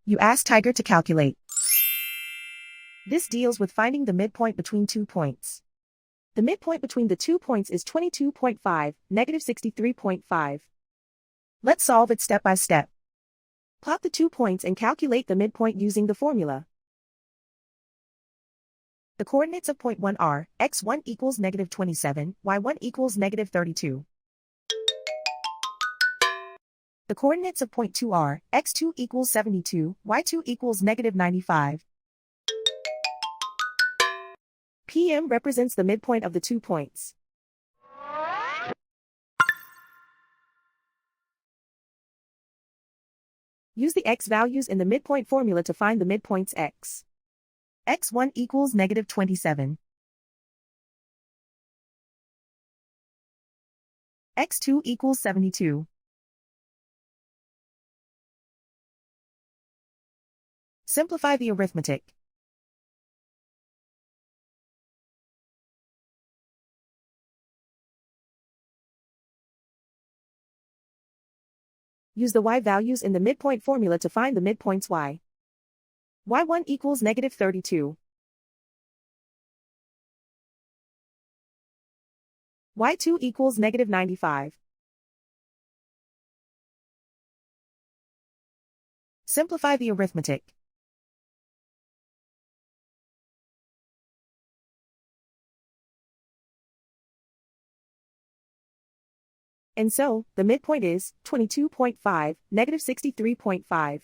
You ask Tiger to calculate. This deals with finding the midpoint between 2 points. The midpoint between the 2 points is 22.5, negative 63.5. Let's solve it step by step. Plot the 2 points and calculate the midpoint using the formula. The coordinates of point 1 are, x1 equals negative 27, y1 equals negative 32. The coordinates of point 2 are, x2 equals 72, y2 equals negative 95. PM represents the midpoint of the 2 points. Use the x values in the midpoint formula to find the midpoints x. x1 equals negative 27. x2 equals 72. Simplify the arithmetic. Use the y values in the midpoint formula to find the midpoints y. y1 equals negative 32. y2 equals negative 95. Simplify the arithmetic. And so, the midpoint is 22.5, negative 63.5.